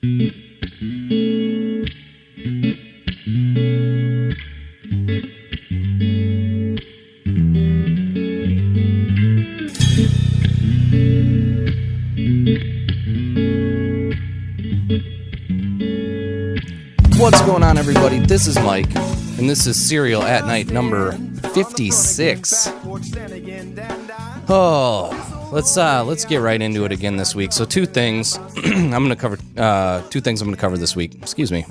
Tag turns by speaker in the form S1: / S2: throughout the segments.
S1: What's going on, everybody? This is Mike, and this is Serial at Night number 56. Oh, let's get right into it again this week. So two things I'm going to cover this week. Excuse me.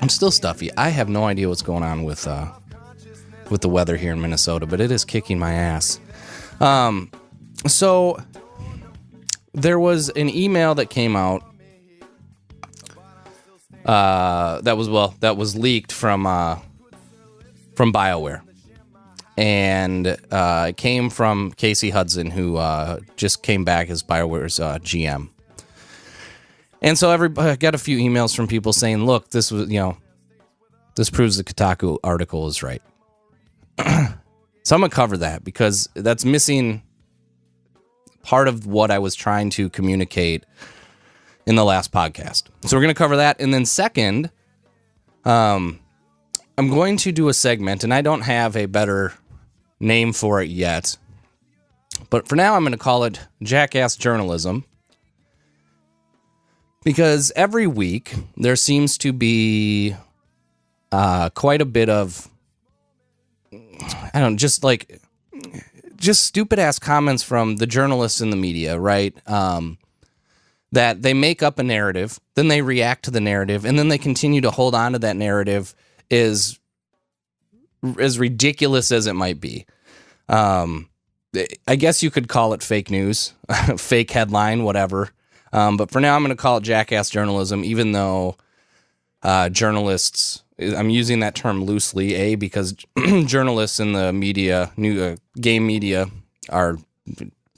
S1: I'm still stuffy. I have no idea what's going on with the weather here in Minnesota, but it is kicking my ass. So there was an email that came out that was leaked from BioWare, and it came from Casey Hudson, who just came back as BioWare's GM. And so I got a few emails from people saying, "Look, this proves the Kotaku article is right." So I'm gonna cover that because that's missing part of what I was trying to communicate in the last podcast. So we're going to cover that. And then second, I'm going to do a segment, and I don't have a better name for it yet. But for now, I'm going to call it Jackass Journalism. Because every week, there seems to be quite a bit of, just stupid-ass comments from the journalists in the media, right? That they make up a narrative, then they react to the narrative, and then they continue to hold on to that narrative as ridiculous as it might be. I guess you could call it fake news, fake headline, whatever. But for now, I'm going to call it Jackass Journalism, even though journalists, I'm using that term loosely, because journalists in the media, game media, are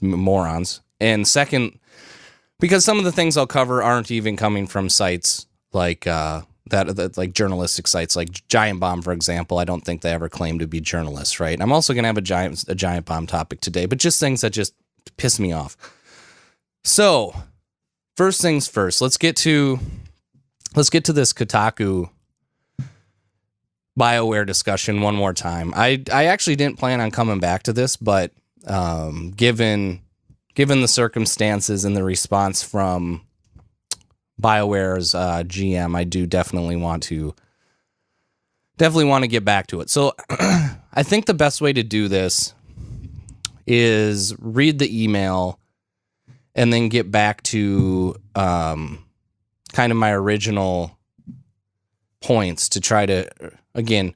S1: morons. And second, because some of the things I'll cover aren't even coming from sites like like journalistic sites, like Giant Bomb, for example. I don't think they ever claim to be journalists, right? I'm also going to have a Giant Bomb topic today, but just things that just piss me off. So, first things first, let's get to this Kotaku BioWare discussion one more time. I actually didn't plan on coming back to this, but given the circumstances and the response from BioWare's GM, I do definitely want to get back to it. So I think the best way to do this is read the email and then get back to kind of my original points to try to, again,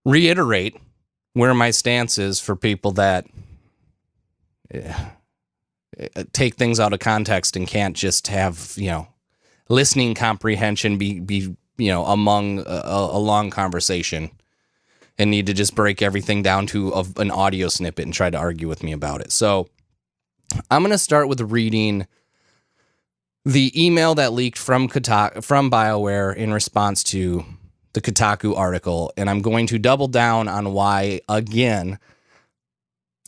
S1: reiterate where my stance is for people that take things out of context and can't just have, listening comprehension be among a long conversation and need to just break everything down to an audio snippet and try to argue with me about it. So I'm going to start with reading the email that leaked from BioWare in response to the Kotaku article, and I'm going to double down on why, again,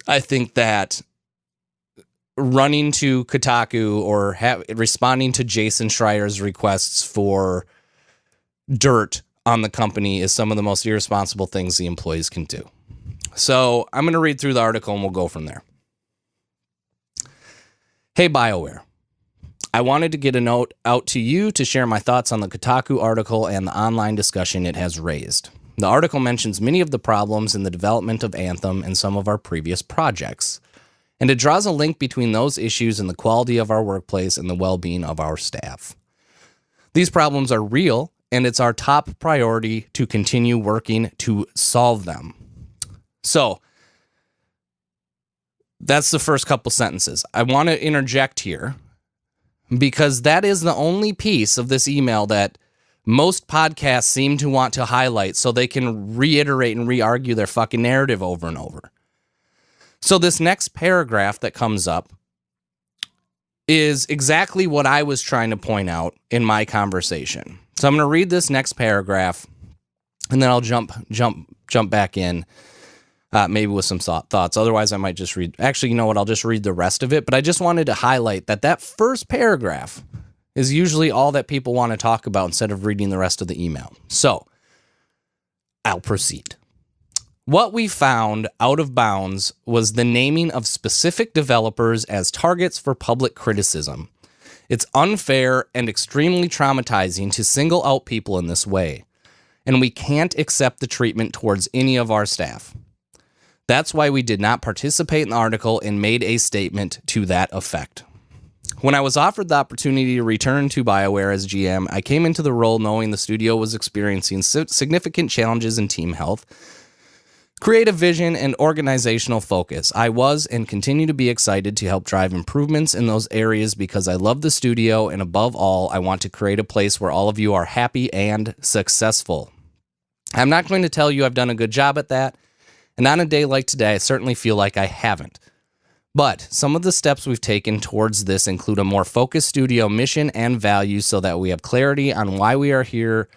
S1: I think that running to Kotaku or responding to Jason Schreier's requests for dirt on the company is some of the most irresponsible things the employees can do. So I'm going to read through the article and we'll go from there. Hey, BioWare. I wanted to get a note out to you to share my thoughts on the Kotaku article and the online discussion it has raised. The article mentions many of the problems in the development of Anthem and some of our previous projects, and it draws a link between those issues and the quality of our workplace and the well-being of our staff. These problems are real, and it's our top priority to continue working to solve them. So, that's the first couple sentences. I want to interject here, because that is the only piece of this email that most podcasts seem to want to highlight so they can reiterate and re-argue their fucking narrative over and over. So this next paragraph that comes up is exactly what I was trying to point out in my conversation. So I'm going to read this next paragraph, and then I'll jump back in, maybe with some thoughts. Otherwise, I might just read. Actually, you know what? I'll just read the rest of it. But I just wanted to highlight that first paragraph is usually all that people want to talk about instead of reading the rest of the email. So, I'll proceed. What we found out of bounds was the naming of specific developers as targets for public criticism. It's unfair and extremely traumatizing to single out people in this way, and we can't accept the treatment towards any of our staff. That's why we did not participate in the article and made a statement to that effect. When I was offered the opportunity to return to BioWare as GM, I came into the role knowing the studio was experiencing significant challenges in team health, creative vision, and organizational focus. I was and continue to be excited to help drive improvements in those areas because I love the studio, and above all, I want to create a place where all of you are happy and successful. I'm not going to tell you I've done a good job at that, and on a day like today, I certainly feel like I haven't. But some of the steps we've taken towards this include a more focused studio mission and values so that we have clarity on why we are here,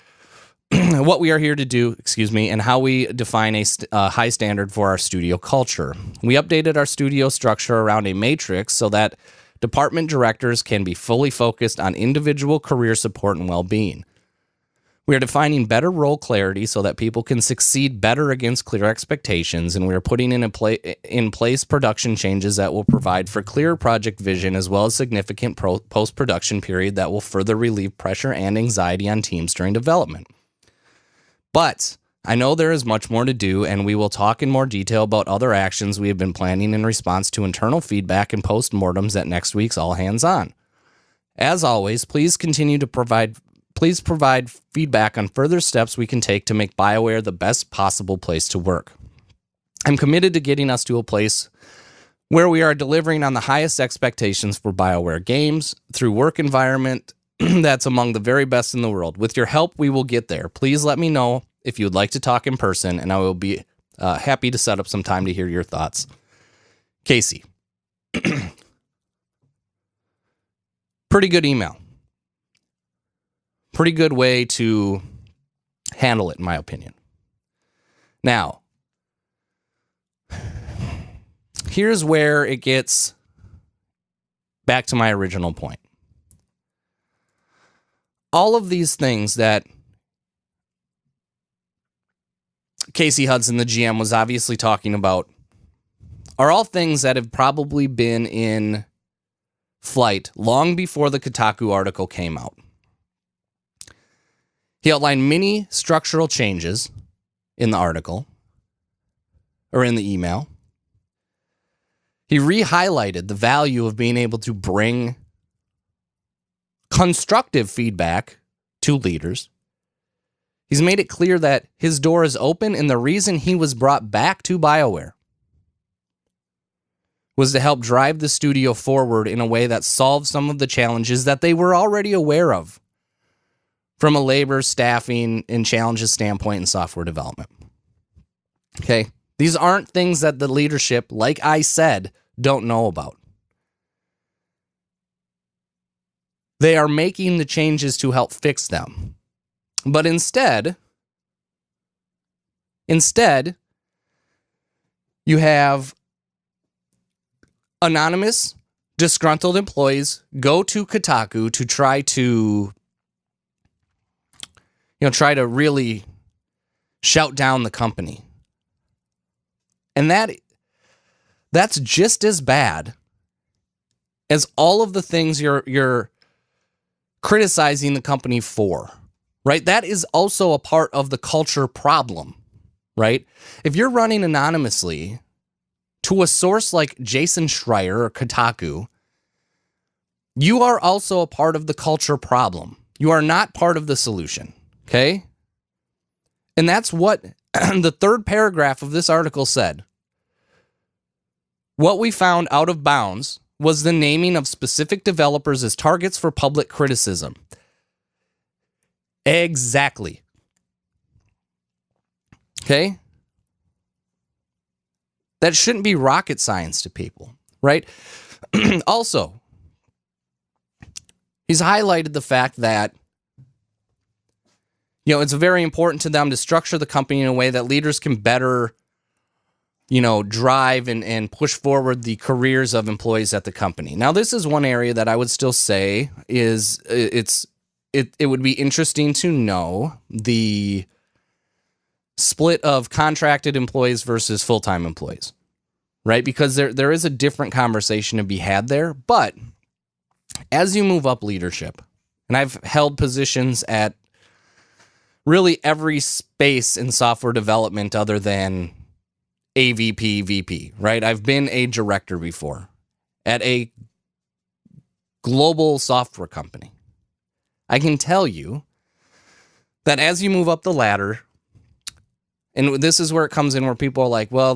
S1: what we are here to do, and how we define a high standard for our studio culture. We updated our studio structure around a matrix so that department directors can be fully focused on individual career support and well-being. We are defining better role clarity so that people can succeed better against clear expectations, and we are putting in place production changes that will provide for clear project vision as well as significant post-production period that will further relieve pressure and anxiety on teams during development. But I know there is much more to do, and we will talk in more detail about other actions we have been planning in response to internal feedback and post-mortems at next week's All Hands On. As always, please provide feedback on further steps we can take to make BioWare the best possible place to work. I'm committed to getting us to a place where we are delivering on the highest expectations for BioWare games through work environment that's among the very best in the world. With your help, we will get there. Please let me know if you would like to talk in person, and I will be happy to set up some time to hear your thoughts. Casey. Pretty good email. Pretty good way to handle it, in my opinion. Now, here's where it gets back to my original point. All of these things that Casey Hudson, the GM, was obviously talking about are all things that have probably been in flight long before the Kotaku article came out. He outlined many structural changes in the article, or in the email. He re-highlighted the value of being able to bring constructive feedback to leaders. He's made it clear that his door is open, and the reason he was brought back to BioWare was to help drive the studio forward in a way that solved some of the challenges that they were already aware of from a labor, staffing, and challenges standpoint in software development. Okay? These aren't things that the leadership, like I said, don't know about. They are making the changes to help fix them. But instead, you have anonymous, disgruntled employees go to Kotaku to try to really shout down the company. And that's just as bad as all of the things you're criticizing the company for, right? That is also a part of the culture problem, right? If you're running anonymously to a source like Jason Schreier or Kotaku, you are also a part of the culture problem. You are not part of the solution, okay? And that's what the third paragraph of this article said. What we found out of bounds was the naming of specific developers as targets for public criticism. Exactly. Okay? That shouldn't be rocket science to people, right? Also, he's highlighted the fact that it's very important to them to structure the company in a way that leaders can better, drive and push forward the careers of employees at the company. Now, this is one area that I would still say is it would be interesting to know the split of contracted employees versus full-time employees, right? Because there is a different conversation to be had there. But as you move up leadership, and I've held positions at really every space in software development other than AVP, VP, right? I've been a director before at a global software company. I can tell you that as you move up the ladder, and this is where it comes in where people are like, well,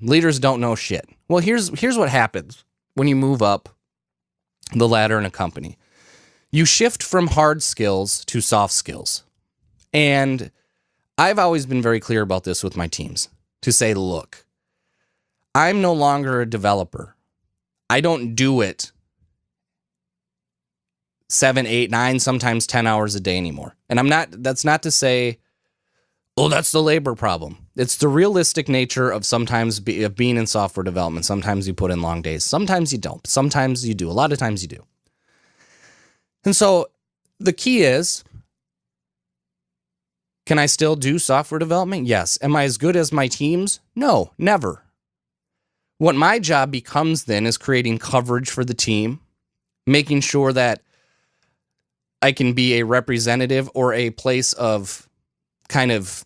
S1: leaders don't know shit. Well, here's what happens when you move up the ladder in a company. You shift from hard skills to soft skills. And I've always been very clear about this with my teams to say, look, I'm no longer a developer. I don't do it 7, 8, 9, sometimes 10 hours a day anymore. And that's not to say, oh, that's the labor problem. It's the realistic nature of sometimes of being in software development. Sometimes you put in long days. Sometimes you don't. Sometimes you do. A lot of times you do. And so the key is, can I still do software development? Yes. Am I as good as my teams? No, never. What my job becomes then is creating coverage for the team, making sure that I can be a representative or a place of kind of,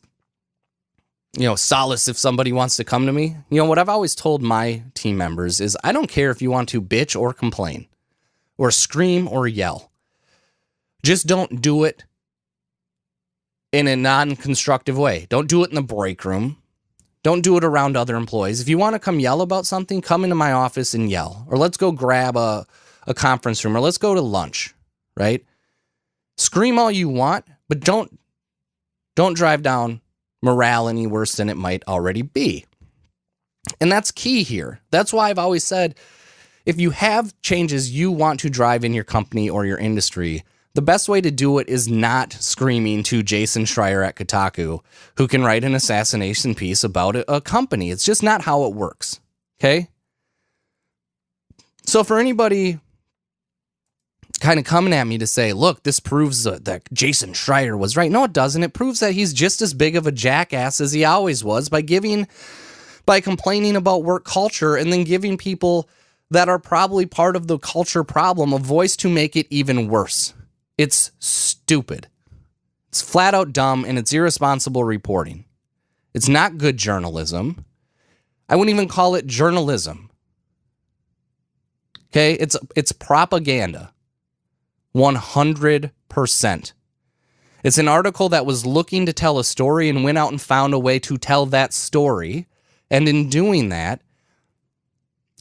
S1: solace if somebody wants to come to me. What I've always told my team members is I don't care if you want to bitch or complain or scream or yell. Just don't do it in a non-constructive way. Don't do it in the break room. Don't do it around other employees. If you want to come yell about something, come into my office and yell. Or let's go grab a conference room, or let's go to lunch, right? Scream all you want, but don't drive down morale any worse than it might already be. And that's key here. That's why I've always said, if you have changes you want to drive in your company or your industry, the best way to do it is not screaming to Jason Schreier at Kotaku, who can write an assassination piece about a company. It's just not how it works, okay? So for anybody kind of coming at me to say, look, this proves that Jason Schreier was right. No, it doesn't. It proves that he's just as big of a jackass as he always was by complaining about work culture and then giving people that are probably part of the culture problem a voice to make it even worse. It's stupid. It's flat out dumb, and it's irresponsible reporting. It's not good journalism. I wouldn't even call it journalism. Okay? It's propaganda. 100%. It's an article that was looking to tell a story and went out and found a way to tell that story. And in doing that,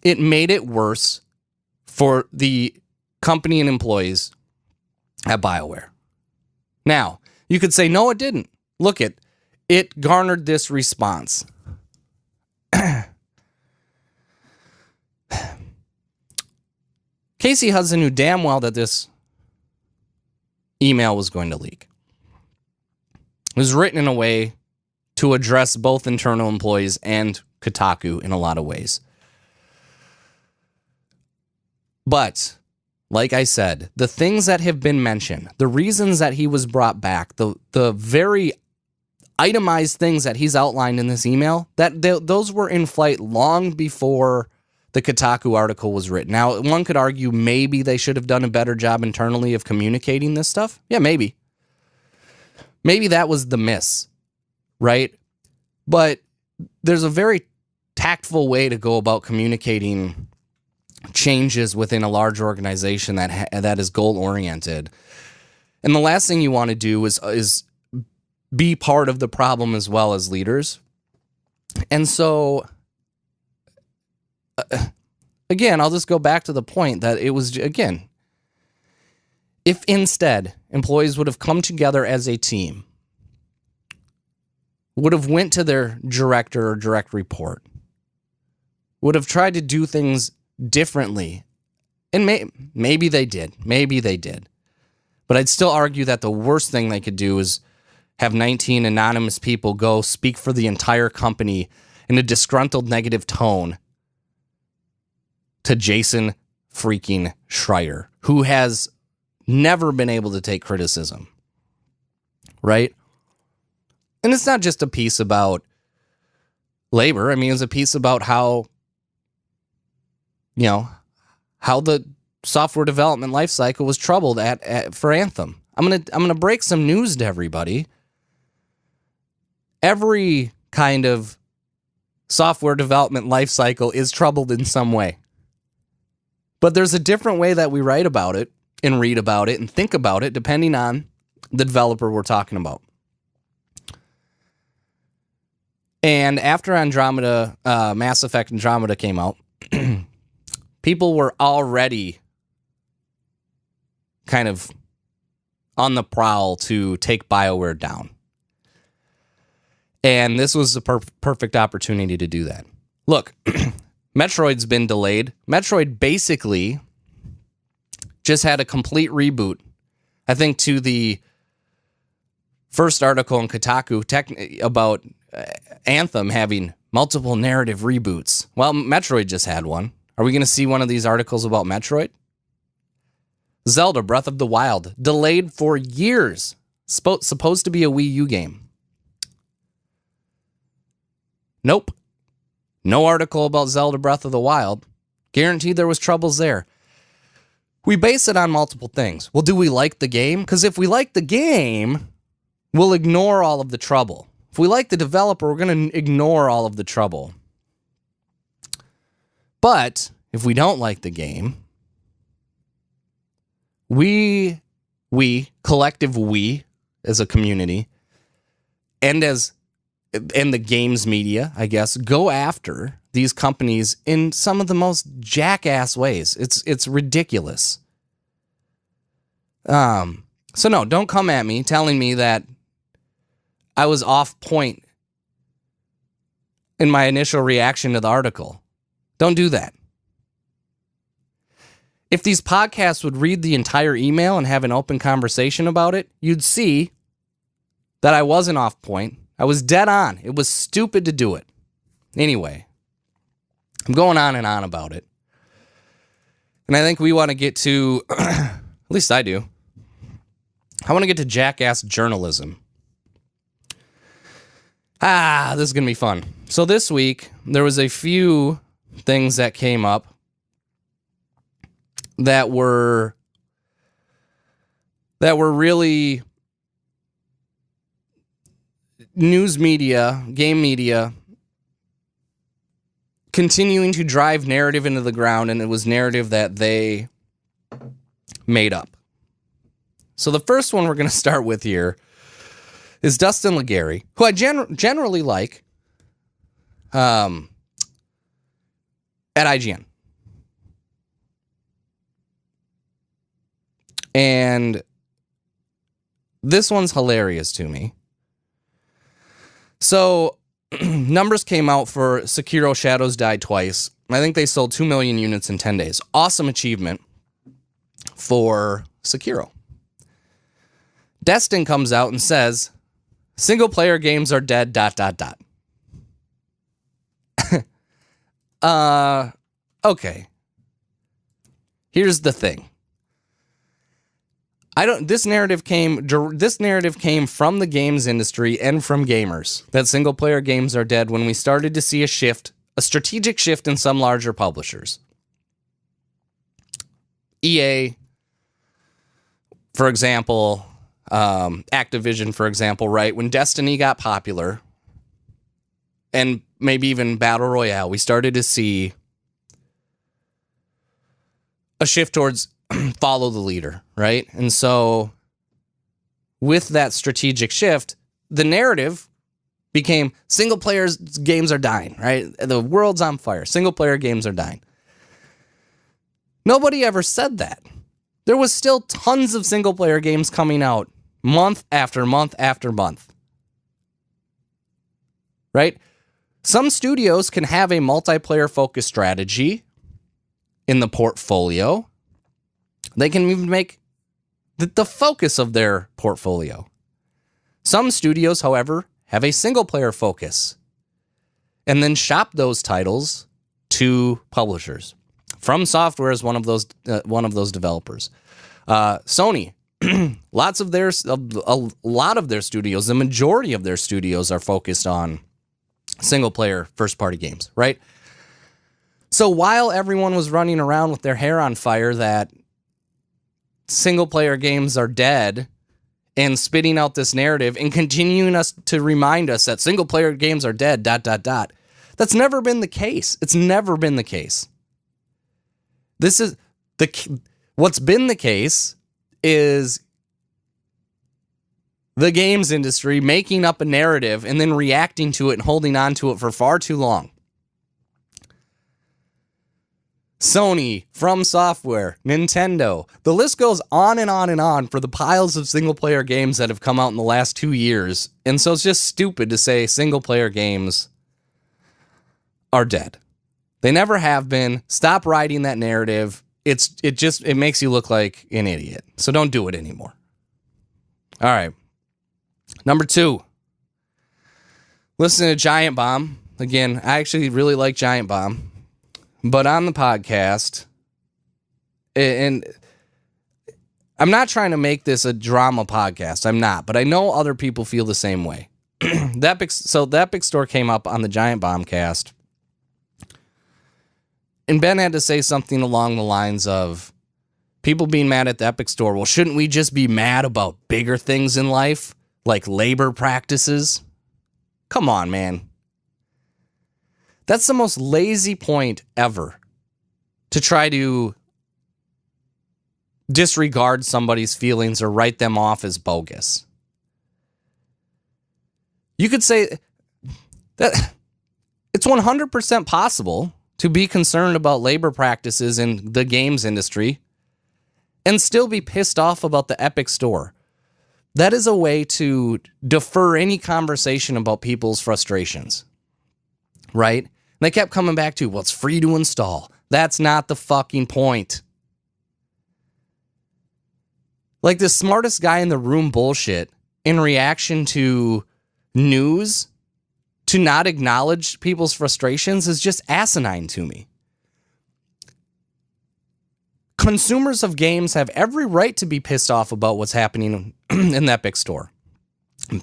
S1: it made it worse for the company and employees at BioWare. Now, you could say, no, it didn't. Look, it garnered this response. Casey Hudson knew damn well that this email was going to leak. It was written in a way to address both internal employees and Kotaku in a lot of ways. But, like I said, the things that have been mentioned, the reasons that he was brought back, the very itemized things that he's outlined in this email, those were in flight long before the Kotaku article was written. Now, one could argue maybe they should have done a better job internally of communicating this stuff. Yeah, maybe. Maybe that was the miss, right? But there's a very tactful way to go about communicating changes within a large organization that is goal-oriented. And the last thing you want to do is be part of the problem as well as leaders. And so, again, I'll just go back to the point that it was, again, if instead employees would have come together as a team, would have went to their director or direct report, would have tried to do things differently, and maybe they did, but I'd still argue that the worst thing they could do is have 19 anonymous people go speak for the entire company in a disgruntled negative tone to Jason freaking Schreier, who has never been able to take criticism, right? And it's not just a piece about labor. I mean, it's a piece about how the software development lifecycle was troubled for Anthem. I'm gonna break some news to everybody. Every kind of software development lifecycle is troubled in some way. But there's a different way that we write about it and read about it and think about it depending on the developer we're talking about. And after Andromeda, Mass Effect Andromeda came out, people were already kind of on the prowl to take BioWare down. And this was the perfect opportunity to do that. Look, Metroid's been delayed. Metroid basically just had a complete reboot. I think to the first article in Kotaku about Anthem having multiple narrative reboots. Well, Metroid just had one. Are we going to see one of these articles about Metroid? Zelda Breath of the Wild, delayed for years. Supposed to be a Wii U game. Nope. No article about Zelda Breath of the Wild. Guaranteed there was troubles there. We base it on multiple things. Well, do we like the game? Because if we like the game, we'll ignore all of the trouble. If we like the developer, we're going to ignore all of the trouble. But if we don't like the game, we, collective we, as a community, and the games media, I guess, go after these companies in some of the most jackass ways. It's ridiculous. So no, don't come at me telling me that I was off point in my initial reaction to the article. Don't do that. If these podcasts would read the entire email and have an open conversation about it, you'd see that I wasn't off point. I was dead on. It was stupid to do it. Anyway, I'm going on and on about it. And I think we want to get to, at least I do, I want to get to jackass journalism. This is going to be fun. So this week, there was a few things that came up that were really news media, game media, continuing to drive narrative into the ground, and it was narrative that they made up. So the first one we're going to start with here is Dustin Legary, who I generally like at IGN. And this one's hilarious to me. So, numbers came out for Sekiro Shadows Die Twice. I think they sold 2 million units in 10 days. Awesome achievement for Sekiro. Destin comes out and says, single-player games are dead, ... Okay. Here's the thing. This narrative came from the games industry and from gamers that single player games are dead when we started to see a strategic shift in some larger publishers. EA, for example, Activision, for example, right? When Destiny got popular, and maybe even Battle Royale, we started to see a shift towards follow the leader, right? And so with that strategic shift, the narrative became single player games are dying, right? The world's on fire. Single player games are dying. Nobody ever said that. There was still tons of single player games coming out month after month after month. Right? Some studios can have a multiplayer focused strategy in the portfolio. They can even make the focus of their portfolio. Some studios, however, have a single-player focus. and then shop those titles to publishers. From Software is one of those developers. Sony, a lot of their studios, the majority of their studios are focused on single player first party games, right? So while everyone was running around with their hair on fire that single player games are dead and spitting out this narrative and continuing us to remind us that single player games are dead, ... That's never been the case. It's never been the case. What's been the case is the games industry making up a narrative and then reacting to it and holding on to it for far too long. Sony, From Software, Nintendo. The list goes on and on and on for the piles of single-player games that have come out in the last 2 years. And so it's just stupid to say single-player games are dead. They never have been. Stop writing that narrative. It makes you look like an idiot. So don't do it anymore. All right. Number 2. Listen to Giant Bomb. Again, I actually really like Giant Bomb. But on the podcast, and I'm not trying to make this a drama podcast. I'm not. But I know other people feel the same way. That big store came up on the Giant Bomb cast. And Ben had to say something along the lines of people being mad at the Epic Store. Well, shouldn't we just be mad about bigger things in life, like labor practices? Come on, man. That's the most lazy point ever, to try to disregard somebody's feelings or write them off as bogus. You could say that it's 100% possible to be concerned about labor practices in the games industry and still be pissed off about the Epic Store. That is a way to defer any conversation about people's frustrations, right? And they kept coming back to, well, it's free to install. That's not the fucking point. Like the smartest guy in the room bullshit in reaction to news, to not acknowledge people's frustrations is just asinine to me. Consumers of games have every right to be pissed off about what's happening in the Epic Store.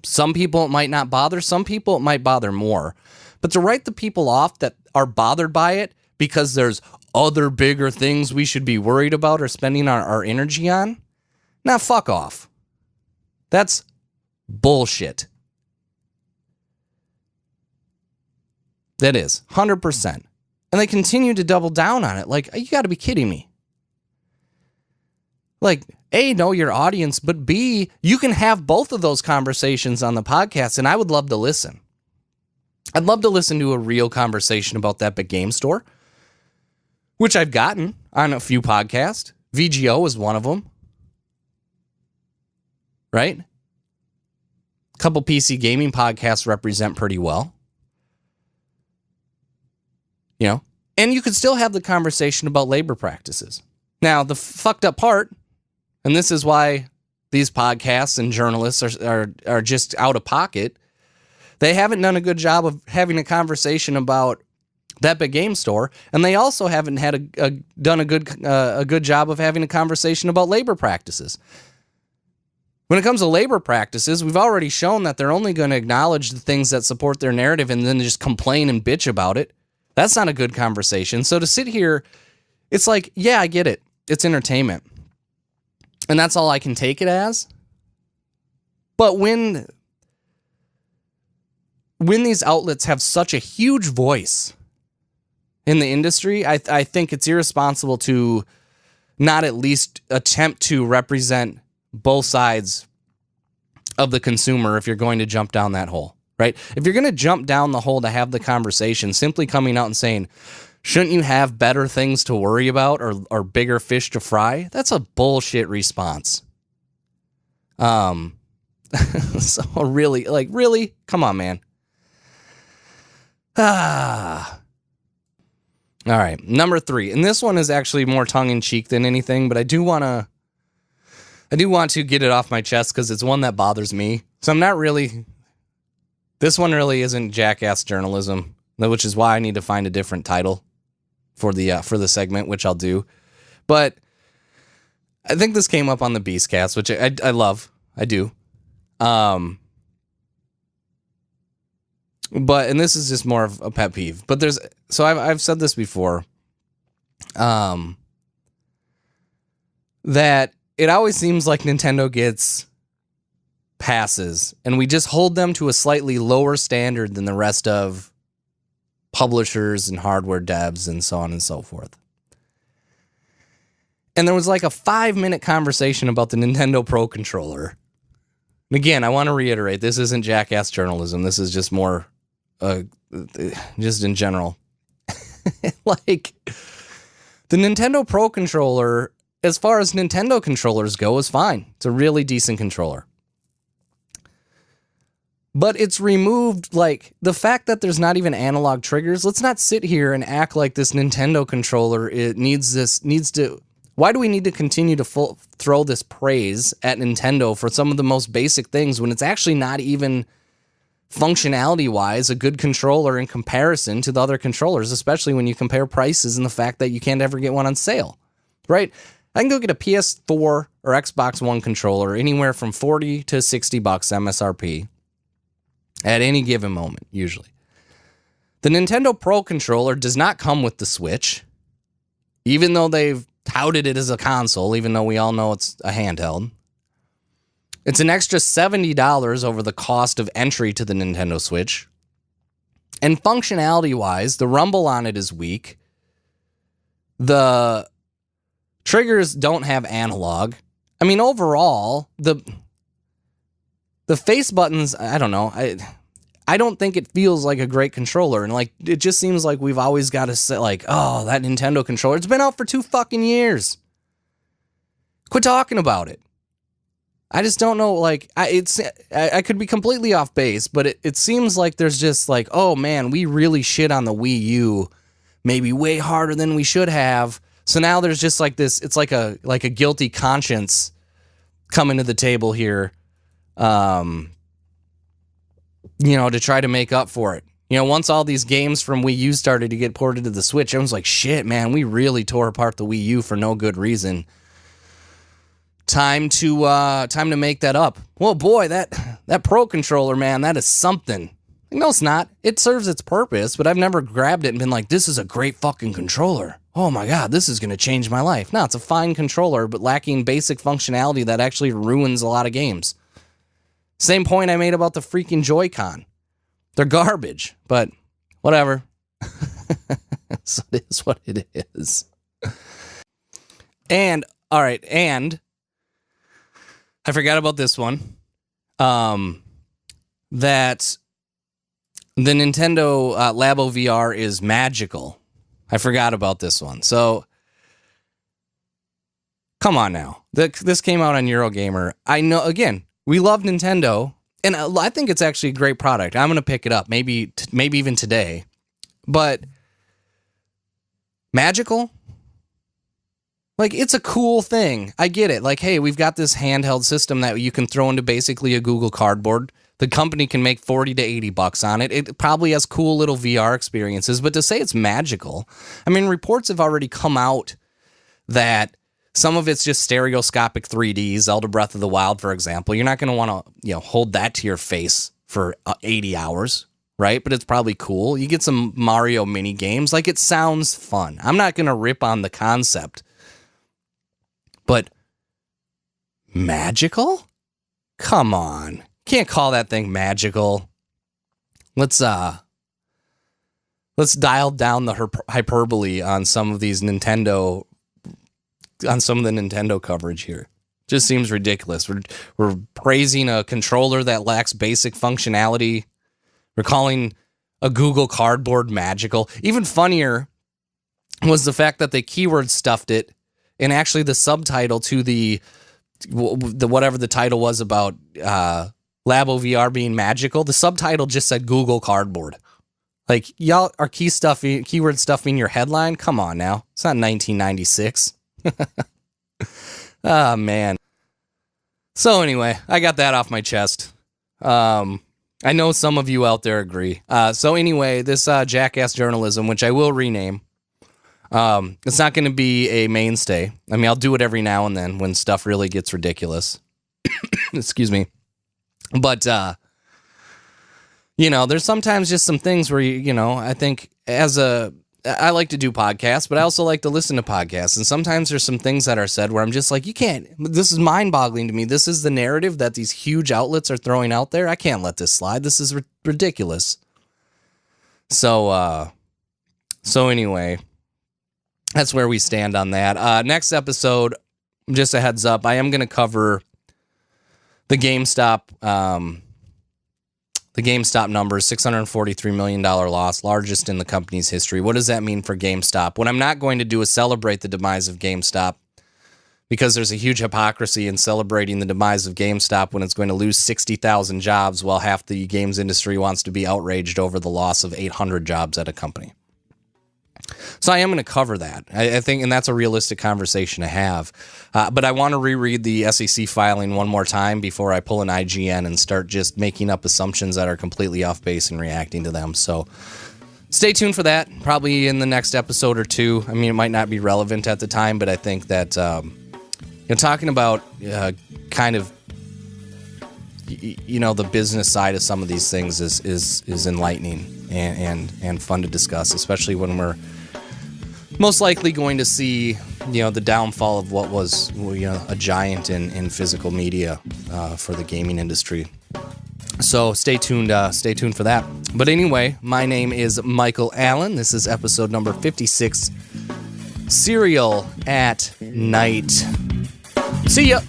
S1: Some people it might not bother, some people it might bother more. But to write the people off that are bothered by it because there's other bigger things we should be worried about or spending our energy on, now fuck off. That's bullshit. That is 100%. And they continue to double down on it. Like, you got to be kidding me. Like, A, know your audience, but B, you can have both of those conversations on the podcast, and I would love to listen. I'd love to listen to a real conversation about the Epic Game Store, which I've gotten on a few podcasts. VGO is one of them. Right? A couple PC gaming podcasts represent pretty well. You know, and you could still have the conversation about labor practices. Now, the fucked up part, and this is why these podcasts and journalists are just out of pocket, they haven't done a good job of having a conversation about the Epic Game Store, and they also haven't had done a good job of having a conversation about labor practices. When it comes to labor practices, we've already shown that they're only going to acknowledge the things that support their narrative and then just complain and bitch about it. That's not a good conversation. So to sit here, it's like, yeah, I get it. It's entertainment. And that's all I can take it as. But when these outlets have such a huge voice in the industry, I think it's irresponsible to not at least attempt to represent both sides of the consumer if you're going to jump down that hole. Right? If you're going to jump down the hole to have the conversation, simply coming out and saying, shouldn't you have better things to worry about or bigger fish to fry? That's a bullshit response. So really? Come on, man. All right, number 3. And this one is actually more tongue-in-cheek than anything, but I do want to get it off my chest because it's one that bothers me. So I'm not really... This one really isn't jackass journalism. which is why I need to find a different title for the segment, which I'll do. But I think this came up on the Beastcast, which I love. I do. But, and this is just more of a pet peeve, but I've said this before, that it always seems like Nintendo gets passes and we just hold them to a slightly lower standard than the rest of publishers and hardware devs and so on and so forth. And there was like a 5-minute conversation about the Nintendo Pro Controller. And again, I want to reiterate, this isn't jackass journalism. This is just more, just in general. Like, the Nintendo Pro Controller, as far as Nintendo controllers go, is fine. It's a really decent controller. But it's removed, like, the fact that there's not even analog triggers. Let's not sit here and act like this Nintendo controller, why do we need to continue to throw this praise at Nintendo for some of the most basic things when it's actually not even functionality-wise a good controller in comparison to the other controllers, especially when you compare prices and the fact that you can't ever get one on sale, right? I can go get a PS4 or Xbox One controller anywhere from $40 to $60 MSRP at any given moment, usually. The Nintendo Pro Controller does not come with the Switch, even though they've touted it as a console, even though we all know it's a handheld. It's an extra $70 over the cost of entry to the Nintendo Switch. And functionality-wise, the rumble on it is weak. The triggers don't have analog. I mean, overall, the face buttons, I don't know. I don't think it feels like a great controller. And like, it just seems like we've always got to say like, oh, that Nintendo controller, it's been out for 2 fucking years. Quit talking about it. I just don't know, like, I could be completely off base, but it seems like there's just like, oh man, we really shit on the Wii U maybe way harder than we should have. So now there's just like this, it's like a guilty conscience coming to the table here. To try to make up for it. Once all these games from Wii U started to get ported to the Switch, everyone's like, shit, man, we really tore apart the Wii U for no good reason. Time to make that up. Well, boy, that Pro Controller, man, that is something. No, it's not. It serves its purpose, but I've never grabbed it and been like, this is a great fucking controller. Oh my God, this is going to change my life. No, it's a fine controller, but lacking basic functionality that actually ruins a lot of games. Same point I made about the freaking Joy-Con. They're garbage, but whatever. So it is what it is. And, all right, and I forgot about this one. That the Nintendo Labo VR is magical. I forgot about this one. So, come on now. This came out on Eurogamer. I know, again, we love Nintendo, and I think it's actually a great product. I'm going to pick it up, maybe even today. But magical? Like, it's a cool thing. I get it. Like, hey, we've got this handheld system that you can throw into basically a Google Cardboard. The company can make $40 to $80 on it. It probably has cool little VR experiences, but to say it's magical, I mean, reports have already come out that some of it's just stereoscopic 3D, Zelda Breath of the Wild, for example. You're not going to want to, hold that to your face for 80 hours, right? But it's probably cool. You get some Mario mini games. Like, it sounds fun. I'm not going to rip on the concept. But magical? Come on. Can't call that thing magical. Let's dial down the hyperbole on some of these Nintendo, on some of the Nintendo coverage here. Just seems ridiculous. We're praising a controller that lacks basic functionality. We're calling a Google Cardboard magical. Even funnier was the fact that they keyword stuffed it, and actually the subtitle to the whatever the title was about Labo VR being magical, the subtitle just said Google Cardboard. Like, y'all are keyword stuffing your headline? Come on now. It's not 1996. Ah, man. So anyway, I got that off my chest. I know some of you out there agree. So anyway, this jackass journalism, which I will rename, it's not going to be a mainstay. I mean, I'll do it every now and then when stuff really gets ridiculous. Excuse me. But, there's sometimes just some things where, I think I like to do podcasts, but I also like to listen to podcasts. And sometimes there's some things that are said where I'm just like, this is mind boggling to me. This is the narrative that these huge outlets are throwing out there. I can't let this slide. This is ridiculous. So anyway, that's where we stand on that. Next episode, just a heads up, I am going to cover the GameStop numbers, $643 million loss, largest in the company's history. What does that mean for GameStop? What I'm not going to do is celebrate the demise of GameStop, because there's a huge hypocrisy in celebrating the demise of GameStop when it's going to lose 60,000 jobs while half the games industry wants to be outraged over the loss of 800 jobs at a company. So I am going to cover that, I think, and that's a realistic conversation to have. But I want to reread the SEC filing one more time before I pull an IGN and start just making up assumptions that are completely off base and reacting to them. So stay tuned for that, probably in the next episode or two. I mean, it might not be relevant at the time, but I think that talking about kind of the business side of some of these things is enlightening and fun to discuss, especially when we're most likely going to see the downfall of what was a giant in physical media for the gaming industry. So stay tuned for that. But anyway, my name is Michael Allen. This is episode number 56, Serial at Night. See ya.